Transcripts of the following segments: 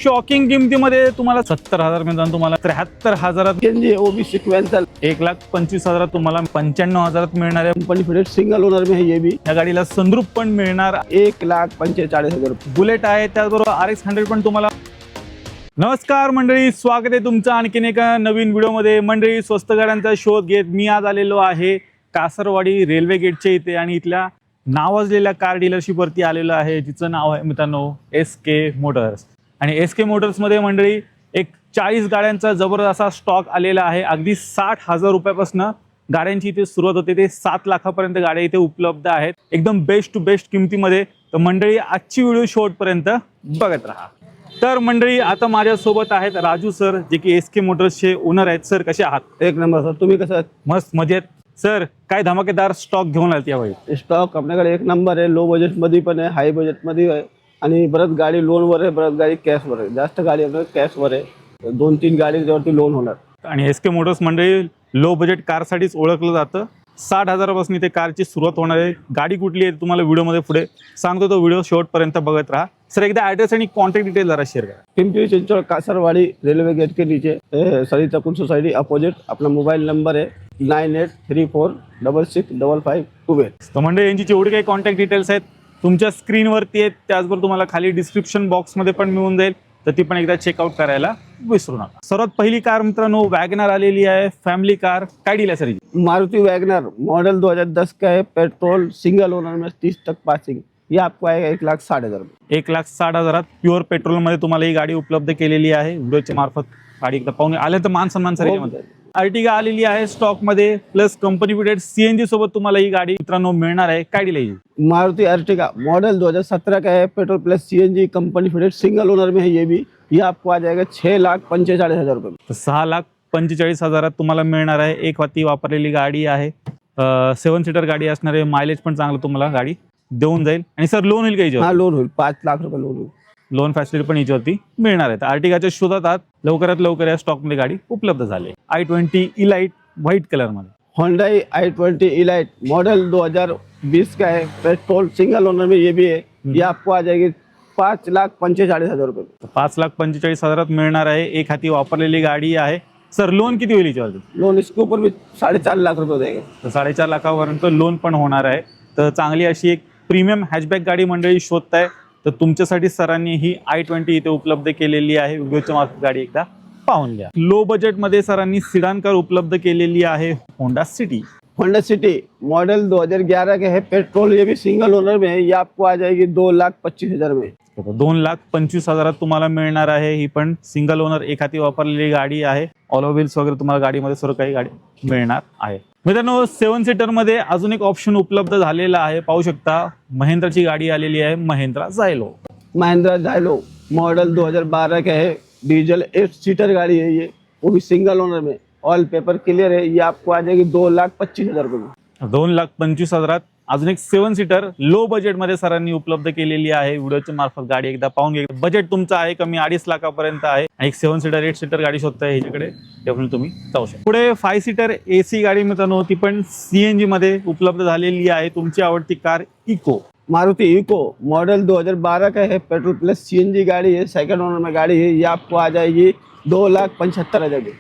Shocking किमतीमध्ये तुम्हाला 70,000 मिळतात, तुम्हाला 73,000 ओबी सिक्वेंसल 1,25,000 तुम्हाला 95,000 मिळणार आहे। कंपनी फिटेड सिंगल ओनर में है ये भी। या गाडीला सनरूफ पण मिळणार। 1,45,000 रुपये बुलेट आहे, त्याचबरोबर RX100 पण तुम्हाला। नमस्कार मंडळी, स्वागत आहे तुमचं आणखीन एका नवीन व्हिडिओमध्ये। मंडळी, स्वस्त गाड्यांचा शोध घेत मी आज आलेलो आहे कासरवाडी रेल्वे गेटच्या इथे आणि इथल्या नावाजलेल्या कार डीलरशिप वरती आलेलो आहे, जिचं नाव आहे मित्रांनो SK मोटर्स। आणि SK मोटर्स मध्ये मंडळी एक 40 गाड्यांचा जबरदस्त असा स्टॉक आलेला आहे। अगदी 60,000 रुपयापासून गाड्यांची इथे सुरुवात होते ते 7 लाखापर्यंत गाड्या इथे उपलब्ध आहेत, एकदम बेस्ट टू बेस्ट किमतीमध्ये। तर मंडळी, आजची व्हिडिओ शेवटपर्यंत बघत राहा। तर मंडळी, आता माझ्यासोबत आहेत राजू सर, जे की SK मोटर्सचे ओनर आहेत। सर, कसे आहात? एक नंबर सर, तुम्ही कसं आहात? मस्त मजेत। सर, काय धमाकेदार स्टॉक घेऊन आले यावेळी? स्टॉक आपल्याकडे एक नंबर आहे, लो बजेट मध्ये पण आहे, हाय बजेट मध्ये आहे आणि बरंच गाडी लोनवर आहे, बरंच गाडी कॅशवर आहे। जास्त गाडी आपल्याला कॅशवर आहे, 2-3 गाडी त्यावरती लोन होणार। आणि SK मोटर्स मंडळी लो बजेट कारसाठीच ओळखलं जातं। 60,000 पासून इथे कारची सुरुवात होणार आहे। गाडी कुठली आहे तुम्हाला व्हिडिओमध्ये पुढे सांगतो, तो व्हिडिओ शेवटपर्यंत बघत राहा। सर, एकदा ॲड्रेस आणि कॉन्टॅक्ट डिटेल जरा शेअर करा। पिंपरी चिंचवड कासरवाड़ी रेलवे गेट के नीचे सरी तकुन सोसाइटी अपोजिट। अपना मोबाइल नंबर है 9834665528। तर मंडळी, यांची जेवढी काही कॉन्टॅक्ट डिटेल्स आहेत तुमच्या स्क्रीनवरती आहेत, त्याचबरोबर तुम्हाला खाली डिस्क्रिप्शन बॉक्समध्ये पण मिळून जाईल, तर ती पण एकदा चेकआउट करायला विसरू नका। सर्वात पहिली कार मित्रांनो वॅगनर आलेली आहे, फॅमिली कार। काय डील आहे सर? मारुति वैगनर मॉडल 2010 का है, पेट्रोल, सिंगल ओनर में 30 तक पासिंग। ये आपको आएगा 1,60,000 रुपये। 1,60,000 प्युअर पेट्रोल मध्ये तुम्हाला ही गाडी उपलब्ध केलेली आहे। व्हिडिओच्या मार्फत गाडी एकदा पाहून आले तर मान सन्मान सर। याच्यामध्ये अर्टिगा आलेली आहे स्टॉक मध्ये, प्लस कंपनी फिटेड CNG सोबत तुम्हाला ही गाडी मित्रांनो मिळणार आहे। काय डील आहे? मारुति अर्टिगा मॉडल 2017 का है, petrol plus CNG, company fitted single owner में है ये भी। ये आपको आ जाएगा 6,45,000 रुपये। तर 6,45,000 तुम्हाला मिळणार आहे। एक वाती वापरलेली गाडी आहे, 7 सीटर गाडी असणार आहे। मायलेज पण चांगलं तुम्हाला गाडी देऊन जाईल। आणि सर, लोन होईल का याच्यावर? हाँ, लोन होईल, 5 लाख रुपये लोन होईल। लोन फॅसिलिटी पण याच्यावरती मिळणार आहे। तर अर्टिगाच्या शोधात आहात, लवकरात लवकर या स्टॉक मध्ये गाडी उपलब्ध झाली। i20 इलाइट व्हाइट कलर मध्ये। Hyundai i20 इलाइट मॉडल 2020 का है, पेट्रोल, सिंगल ओनर में ये भी है। ये आपको आ जाएगी 5,45,000 रुपये। 5,45,000 मिळणार आहे। एक हाती वापरलेली गाडी आहे। सर, लोन किती होईल याच्यावरती? लोन इसके ऊपर भी 4.5 लाख रुपये देंगे। तर 4.5 लाखापर्यंत लोन पण होणार आहे। तर चांगली अशी एक प्रीमियम हॅचबॅक गाडी मंडळी शोधताय तर तुमच्यासाठी सरांनी ही i20 इथे उपलब्ध केलेली आहे। व्हिडिओच्या मार्फत गाडी एकदा पाहून घ्या। लो बजेट मध्ये सरांनी सिडान कार उपलब्ध केलेली आहे, Honda city. Honda city model 2011 के है, पेट्रोल, ये भी सिंगल ओनर में है। ये आपको आ जाएगी 2,25,000 में। 2,25,000 तुम्हाला मिळणार आहे। ही पण सिंगल ओनर एक हाती वापरलेली गाडी आहे। ऑल व्हील्स वगैरे तुम्हाला गाडीमध्ये सर्व काही गाडी मिळणार आहे। मित्रांनो, 7 सीटर मध्ये अजून एक ऑप्शन उपलब्ध झालेला आहे, पाहू शकता। महिंद्राची गाडी आलेली आहे, Mahindra Xylo. Mahindra Xylo model 2012 का है, डीजल 8 सीटर गाड़ी है ये, वो भी सिंगल ओनर में, ऑल पेपर क्लियर है। ये आपको आ जाएगी 2,25,000 रुपये। 2,25,000 अजून एक 7 सीटर लो बजेट मध्ये सरांनी उपलब्ध केलेली आहे। व्हिडिओच्या मार्फत गाडी एकदा पाहून घ्या। बजेट तुमचं आहे कमी 2.5 लाखापर्यंत आहे। एक 7 सीटर 8 सीटर गाडी शोधताय ह्याच्याकडे डेफिनेटली तुम्ही जाऊ शकता। पुढे 5 सीटर AC गाडी मित्रांनो, ती पण CNG मध्ये उपलब्ध झालेली आहे। तुमची आवडती car Eco. Maruti Eco model 2012 का है, पेट्रोल प्लस CNG गाड़ी है, सेकंड ओनर में गाड़ी है। ये आपको आ जाएगी 2,75,000 की।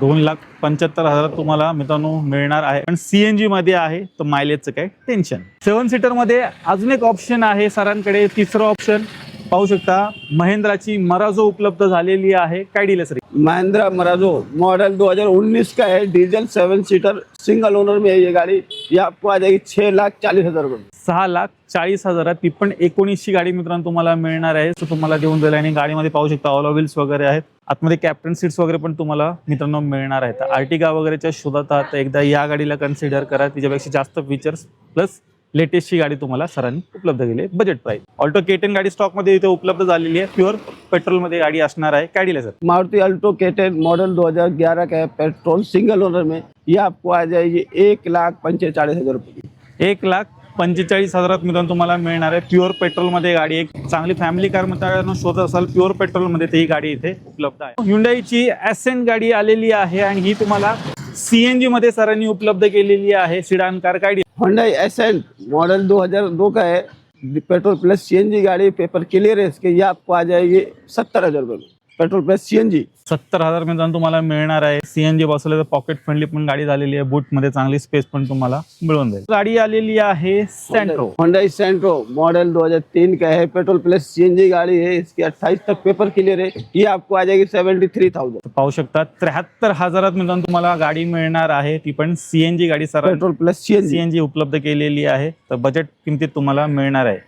2,75,000 तुम्हाला मित्रांनो मिळणार आहे, पण CNG मध्ये आहे, तर मायलेजचं काय टेन्शन। 7 सीटर मध्ये अजून एक ऑप्शन आहे सरांकडे, तिसरं ऑप्शन पाहू शकता। महिंद्राची मराजो उपलब्ध झालेली आहे। काय डील आहे सर? महिंद्रा मराजो मॉडल 2019 का है, डीजल 7 सीटर सिंगल ओनर में है ये गाड़ी। ये आपको आ जाएगी 6,40,000 रुपये। 6,40,000 ती पण 19ची गाडी मित्रांनो तुम्हाला मिळणार आहे। तो तुम्हाला देऊन जाईल आणि गाडीमध्ये पाहू शकता ऑल व्हील्स वगैरे आहेत, आतमध्ये कॅप्टन सीट्स वगैरे पण तुम्हाला मित्रांनो मिळणार आहेत। अर्टिगा वगैरेच्या शोधात आहात तर एकदा या गाडीला कन्सिडर करा, तिच्यापेक्षा जास्त फीचर्स प्लस लेटेस्टची गाडी तुम्हाला सरांनी उपलब्ध केली आहे बजेट प्राइस। ऑल्टो K10 गाडी स्टॉक मध्ये इथे उपलब्ध झालेली आहे, प्युअर पेट्रोल मध्ये गाडी असणार आहे। काय डील आहे sir? Maruti Alto K10 model 2011 का है, पेट्रोल, सिंगल ओनर में। ये आपको आ जाएगी 1,45,000 रुपये। 1,45,000 मित्रांनो तुम्हाला मिळणार आहे। प्युअर पेट्रोल मध्ये गाडी, एक चांगली फॅमिली कार मित्रांनो शोधत असाल प्युअर पेट्रोल मध्ये, ही गाडी इथे उपलब्ध आहे। Hyundaiची Ascent गाडी आलेली आहे आणि ही तुम्हाला CNG मध्ये सरांनी उपलब्ध केलेली आहे, सिडान कार। काय Hyundai Ascent मॉडल 2002 का है, पेट्रोल प्लस सीएनजी गाड़ी, पेपर क्लियर है इसके, ये आपको आ जाएगी 70,000 रुपये में। पेट्रोल प्लस सीएनजी 70,000 मित्रांनो तुम्हाला मिळणार आहे। सीएनजी बसवलं तर पॉकेट फ्रेंडली पण गाडी झालेली आहे, बूट मध्ये चांगली स्पेस पण तुम्हाला मिळून जाईल। गाडी आलेली आहे सेंट्रो, होंडा सेंट्रो मॉडल 2003 का है, पेट्रोल प्लस सीएनजी गाड़ी है, इसकी 28 तक पेपर क्लियर है, ये आपको आ जाएगी 73,000। पाहू शकता 73,000 मित्रांनो तुम्हाला गाडी मिळणार आहे, ती पण सीएनजी गाडी। सर पेट्रोल प्लस सीएनजी उपलब्ध केलेली आहे, तर बजेट किमतीत तुम्हाला मिळणार आहे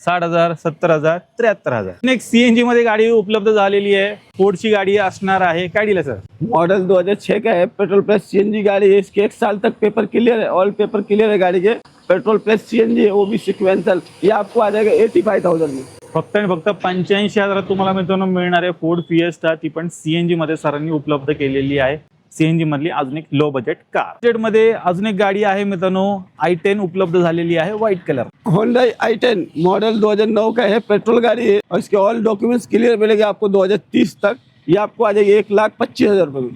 60,000, 70,000, 73,000। नेक्स्ट सीएनजी मध्ये गाडी उपलब्ध झालेली आहे, फोर्डची गाडी असणार आहे। काय डील आहे सर? मॉडल 2006 का है, पेट्रोल प्लस सीएनजी गाड़ी है, इसके 1 साल तक पेपर क्लियर है, ऑल पेपर क्लियर है गाड़ी के। पेट्रोल प्लस सीएनजी है, वो भी सिक्वेंसल, ये आपको आ जाएगा 85,000 में। फक्त आणि फक्त 85,000 तुम्हाला मित्रांनो मिळणार आहे फोर्ड फिएस्टा, ती पण सीएनजी मध्ये सरांनी उपलब्ध केलेली आहे। सीएनजी मधली अजून एक लो बजेट कार। बजेट मध्ये अजून एक गाडी आहे मित्रांनो, i10 उपलब्ध झालेली आहे white colour. Honda i10 model 2009 का है, पेट्रोल गाड़ी है और इसके ऑल डॉक्यूमेंट्स क्लियर मिलेंगे आपको 2030 तक। ये आपको आ जाएगी 1,25,000 रुपये में।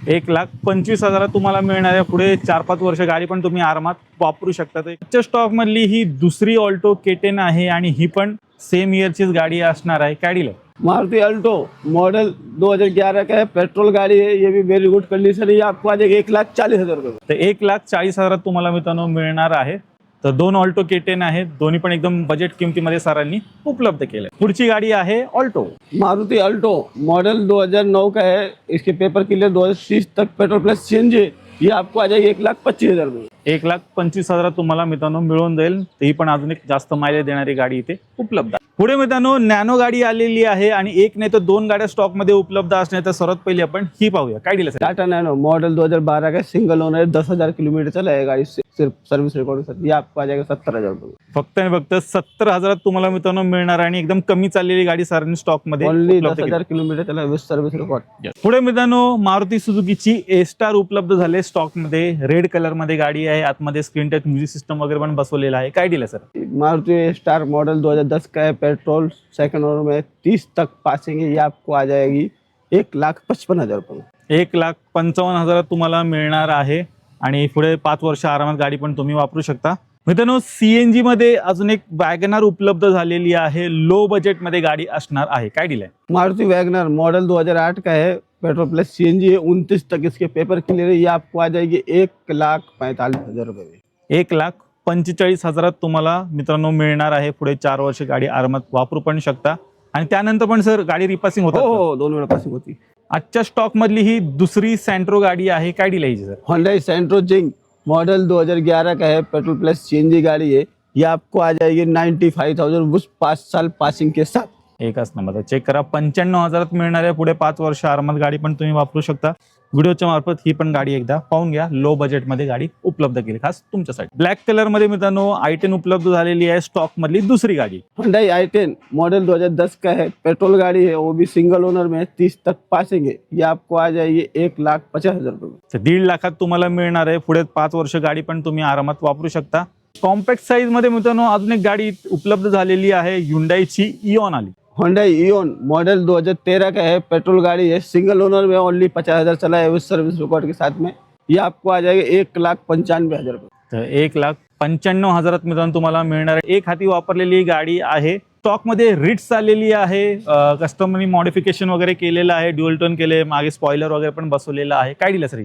1,25,000 तुम्हाला मिळणार आहे। पुढे 4-5 वर्ष गाडी पण तुम्ही आरामात वापरू शकता। तर स्टॉक मधली ही दुसरी ऑल्टो K10 आहे आणि ही पण सेम इयरचीच गाडी असणार आहे। काय डील आहे? मारुति अल्टो मॉडल 2011 का है, पेट्रोल गाड़ी है, ये भी वेरी गुड कंडीशन है, ये आपको आ जाएगी 1,40,000 रुपये में। तर 1,40,000 तुम्हाला मित्रांनो मिळणार आहे। तर दोन ऑल्टो K10 आहेत, दोन्ही पण एकदम बजेट किमतीमध्ये सरांनी उपलब्ध केले। पुढची गाडी आहे ऑल्टो, मारुति अल्टो मॉडल 2009 का है, इसके पेपर क्लियर 2030 तक, पेट्रोल प्लस सीएनजी, ये आपको आ जाएगी 1,25,000 रुपये। 1,25,000 तुम्हाला मित्रांनो मिळून जाईल। ही पण अजून एक जास्त मायलेज देणारी गाडी इथे उपलब्ध आहे। पुढे मित्रांनो नॅनो गाडी आलेली आहे आणि एक नाही तर दोन गाड्या स्टॉक मध्ये उपलब्ध असणार। तर सर्वात पहिले आपण ही पाहूया। काय डील आहे? टाटा नैनो मॉडल 2012 का, सिंगल ओनर है, 10,000 किलोमीटर चला है गाड़ी, सिर्फ सर्विस रिकॉर्ड के साथ, ये आपको आ जाएगा 70,000 रुपये। फक्त आणि फक्त 70,000 तुम्हाला मित्रांनो मिळणार आणि एकदम कमी चाललेली गाडी सरांनी स्टॉक मध्ये ओनली उपलब्ध केली। 10,000 किलोमीटर चला है विथ सर्विस रिकॉर्ड। पुढे मित्रांनो मारुती सुझुकीची A-स्टार उपलब्ध झाले स्टॉक मध्ये, रेड कलर मध्ये गाडी आहे, आतमध्ये स्क्रीन टच म्युझिक सिस्टम वगैरे पण बसवलेला आहे। काय डील आहे सर? मारुति स्टार मॉडल 2010 का है, पेट्रोल सेकंड ओनर में, 30 तक पासिंग है, ये आपको आ जाएगी 1,55,000 रुपये। 1,55,000 तुम्हाला मिळणार आहे आणि पुढे 5 वर्ष आरामात गाडी पण तुम्ही वापरू शकता। मित्रांनो सीएनजी मध्ये अजून एक वॅगनर उपलब्ध झालेली आहे, लो बजेट मध्ये गाडी असणार आहे। काय डील आहे? मारुति वैगनर मॉडल 2008 का है, पेट्रोल प्लस सीएनजी है, 29 तक इसके पेपर क्लियर है, ये आपको आ जाएगी 1,45,000 रुपये में। 1,45,000 तुम्हाला मित्रांनो मिळणार आहे। पुढे 4 वर्ष गाडी आरामात वापरू पण शकता आणि त्यानंतर पण सर गाडी रिपासिंग होतात? हो, 2 वेळा पासिंग होती। आजच्या स्टॉक मधली ही दुसरी सेंट्रो गाडी आहे। काय डील आहे सर? होंडा सेंट्रो जिंग मॉडल 2011 का है, पेट्रोल प्लस सीएनजी गाड़ी है, ये आपको आ जाएगी 95,000 उस 5 साल पासिंग के साथ। एकच नंबर चेक करा, 95,000 मिळणार आहे। पुढे 5 वर्ष आरामात गाडी पण तुम्ही वापरू शकता। व्हिडिओच्या मार्फत ही पण गाडी एकदा पाहून घ्या, लो बजेट मध्ये गाडी उपलब्ध केली खास तुमच्यासाठी। ब्लॅक कलर मध्ये मित्रांनो i10 उपलब्ध झालेली आहे, स्टॉक मधली दुसरी गाडी। होंडा i10 मॉडल 2010 का है, पेट्रोल गाड़ी है, वो भी सिंगल ओनर में, 30 तक पासिंग है, ये आपको आ जाएगी 1,50,000 रुपये में। तर 1,50,000 तुम्हाला मिळणार आहे। पुढे 5 वर्ष गाडी पण तुम्ही आरामात वापरू शकता। कॉम्पॅक्ट साईज मध्ये मित्रांनो अजून एक गाडी उपलब्ध झालेली आहे, Hyundaiची इओन आली। होंडा इओन मॉडल 2013 का है, पेट्रोल गाड़ी है, सिंगल ओनर में, ओनली 50,000 चला है विथ सर्विस रिकॉर्ड के साथ में, ये आपको आ जाएगा 1,95,000 रुपये। तर 1,95,000 मित्रांनो तुम्हाला मिळणार आहे। एक हाती वापरलेली गाडी आहे। स्टॉक मध्ये रिट्स आलेली आहे, कस्टमरनी मॉडिफिकेशन वगैरे केलेलं आहे, ड्युअल टोन केले, मागे स्पॉइलर वगैरे पण बसवलेला आहे। काय डील आहे सर?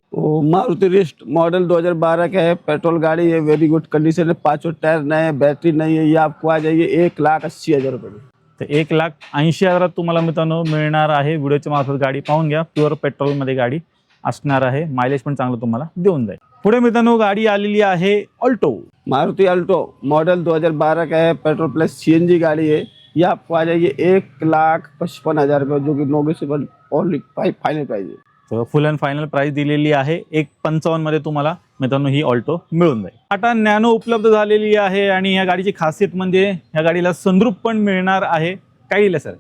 मारुति रिस्ट मॉडल 2012 का है, पेट्रोल गाड़ी है, वेरी गुड कंडीशन है, 5 टायर नए, बैटरी नहीं है, ये आपको आ जाएगी 1,80,000 रुपये में। तर 1,80,000 तुम्हाला मित्रांनो मिळणार आहे। व्हिडिओच्या मार्फत गाडी पाहून घ्या, प्युअर पेट्रोल मध्ये गाडी असणार आहे, मायलेज पण चांगलं तुम्हाला देऊन जाईल। पुढे मित्रांनो गाडी आलेली आहे ऑल्टो, मारुति अल्टो मॉडल 2012 का है, पेट्रोल प्लस सीएनजी गाड़ी है, ये आपको आ जाएगी 1,55,000 रुपये, जो कि नोगेसेबल ओनली फाइनल प्राइस है। तर फुल अँड फायनल प्राइस दिलेली आहे 1,55,000 मध्ये तुम्हाला मित्रांनो ही ऑल्टो मिळून जाईल। टाटा नॅनो उपलब्ध झालेली आहे आणि या गाडीची खासियत म्हणजे या गाडीला सनरूफ पण मिळणार आहे। काय डील आहे सर?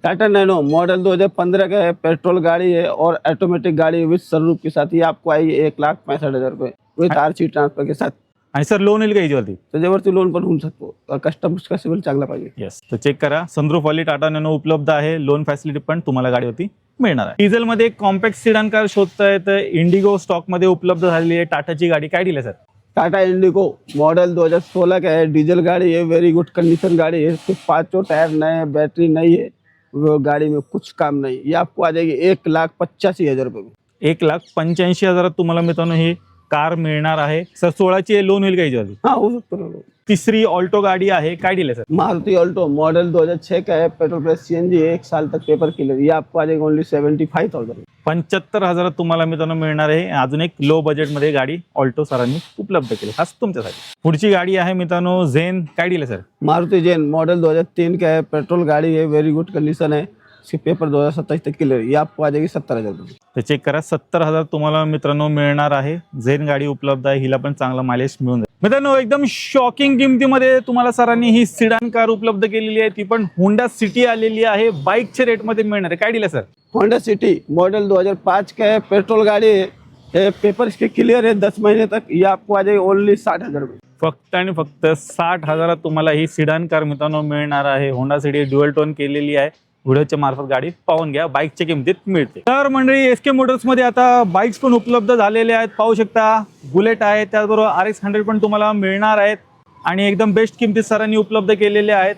टाटा नैनो मॉडल 2015 का है, पेट्रोल गाड़ी है और ऑटोमेटिक गाड़ी विद सनरूफ के साथ, ये आपको आएगी 1,65,000 रुपये विथ आरसी ट्रान्सफर के साथ। आणि सर लोन येईल का याच्यावरती? त्याच्यावरती लोन पण होऊ शकतो, कस्टमर्सचा सिबिल चांगला पाहिजे। येस, तर चेक करा, सनरूफ वाली टाटा नॅनो उपलब्ध आहे, लोन फॅसिलिटी पण तुम्हाला गाडीवरती मिळणार आहे। डिझेल मध्ये कॉम्पॅक्ट सिडान कार शोधताय तर इंडिगो स्टॉक मध्ये उपलब्ध झालेली आहे टाटाची गाडी। काय डील आहे सर? टाटा इंडिको मॉडल 2016 का है, डीजल गाड़ी है, वेरी गुड कंडीशन गाड़ी है। इसके पांचों टायर नए हैं, बैटरी नई है, वो गाड़ी में कुछ काम नहीं। ये आपको आ जाएगी 1,85,000 रुपये में। 1,85,000 तुम्हाला मित्रांनो ही कार मिळणार आहे सर. 16ची लोन होईल का याच्यावरती? हाँ हो सकता है। तिसरी ऑल्टो गाडी आहे, काय डील आहे सर? मारुति ऑल्टो मॉडल 2006 का है, पेट्रोल प्लस सीएनजी है, 1 साल तक पेपर क्लियर। ये आपको आ जाएगा ओनली 75,000। 75,000 तुम्हाला मित्रांनो मिळणार आहे. अजून एक लो बजेट मध्ये गाडी ऑल्टो सरांनी उपलब्ध केली खास तुमच्यासाठी. पुढची गाडी आहे मित्रांनो झेन, काय डील आहे सर? मारुति जैन मॉडल 2003 का है, पेट्रोल गाड़ी है, वेरी गुड कंडीशन है। इसके पेपर 2027 तक क्लियर। ये आपको आ जाएगी 70,000 रुपये। तर चेक करा, 70,000 तुम्हाला मित्रांनो मिळणार आहे. झेन गाडी उपलब्ध आहे, हिला पण चांगला मायलेज मिळून जाईल. मित्रांनो एकदम शॉकिंग किमतीमध्ये तुम्हाला सरांनी ही सिडान कार उपलब्ध केलेली आहे, ती पण होंडा सिटी आलेली आहे. बाईकच्या रेटमध्ये मिळणार आहे. काय डील आहे सर? होंडा सिटी मॉडल 2005 का है, पेट्रोल गाड़ी है, पेपर इसके क्लियर है 10 महीने तक। ये आपको आ जाएगी ओनली 60,000 रुपये। फक्त आणि फक्त 60,000 तुम्हाला ही सिडान कार मित्रांनो मिळणार आहे. होंडा सिटी ड्युअल टोन केलेली आहे. व्हिडिओच्या मार्फत गाडी पाहून घ्या, बाईकच्या किमतीत मिळते. तर मंडळी एसके मोटर्स मध्ये आता बाईक्स पण उपलब्ध झालेले आहेत. पाहू शकता बुलेट आहे, त्याचबरोबर RX 100 पण तुम्हाला मिळणार आहेत आणि एकदम बेस्ट किमतीत सरांनी उपलब्ध केलेले आहेत.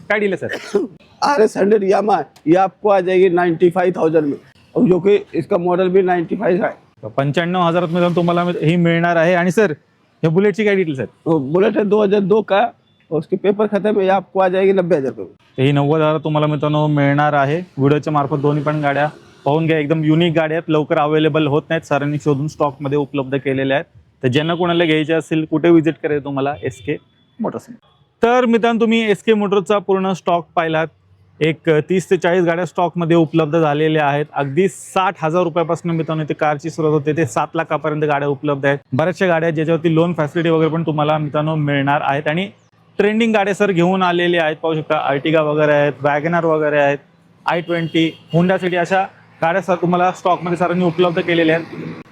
काय डील आहे सर? RX 100 यामा ये आपको आ जाएगी 95,000 में, और जो कि इसका मॉडल भी 95 है। 95,000 मित्रांनो तुम्हाला ही मिळणार आहे. आणि सर या बुलेटची काय डिटेल सर? बुलेट है 2002 का, और उसके पेपर खत्म है। ये आपको आ जाएगी 90,000 रुपये। ही 90,000 तुम्हाला मित्रांनो मिळणार आहे. व्हिडिओच्या मार्फत दोन्ही पण गाड्या पाहून घ्या. एकदम युनिक गाड्या आहेत, लवकर अवेलेबल होत नाहीत. सरांनी शोधून स्टॉकमध्ये उपलब्ध केलेल्या आहेत. तर ज्यांना कोणाला घ्यायचे असेल, कुठे व्हिजिट करायचं तुम्हाला एसके मोटर्स. तर मित्रांनो तुम्ही एसके मोटर्सचा पूर्ण स्टॉक पाहिलात. एक 30 ते 40 गाड्या स्टॉकमध्ये उपलब्ध झालेल्या आहेत. अगदी 60,000 रुपयापासून मित्रांनो इथे कारची सुरुवात होते ते 7 लाखापर्यंत गाड्या उपलब्ध आहेत. बऱ्याचशा गाड्या ज्याच्यावरती लोन फॅसिलिटी वगैरे पण तुम्हाला मित्रांनो मिळणार आहेत. आणि ट्रेंडिंग गाड्या सर घेऊन आलेले आहेत. पाहू शकता अर्टिगा वगैरे आहेत, वॅगनर वगैरे आहेत, i20, होंडा सिटी अशा गाड्या सर तुम्हाला स्टॉकमध्ये सरांनी उपलब्ध केलेल्या आहेत.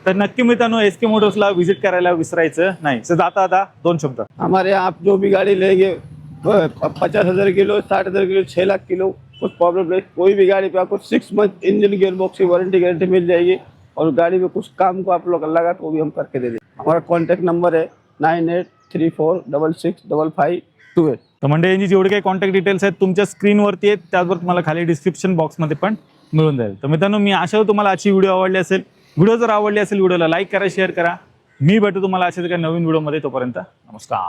तर नक्की मित्रांनो एसके मोटर्सला व्हिजिट करायला विसरायचं नाही. सर आता 2 शब्द. हमारे यहाँ आप जो भी गाड़ी लेंगे 50,000 किलो, 60,000 किलो, 6 लाख किलो, कुछ प्रॉब्लम नहीं। कोई भी गाड़ी पे आपको 6 मंथ इंजन गियर बॉक्स की वारंटी गारंटी मिल जाएगी, और गाड़ी में कुछ काम को आप लोग लगा तो वो भी हम करके दे देंगे। हमारा कॉन्टैक्ट नंबर है 9834665528। तर म्हणजे यांची जेवढे काही कॉन्टॅक्ट डिटेल्स आहेत तुमच्या स्क्रीनवरती आहेत, त्याचबरोबर तुम्हाला खाली डिस्क्रिप्शन बॉक्समध्ये पण मिळून जाईल. तर मित्रांनो मी आशा तुम्हाला आजची व्हिडिओ आवडली असेल. व्हिडिओ जर आवडली असेल व्हिडिओला लाईक करा, शेअर करा. मी भेटू तुम्हाला अशाच एका नवीन व्हिडिओमध्ये. तोपर्यंत नमस्कार.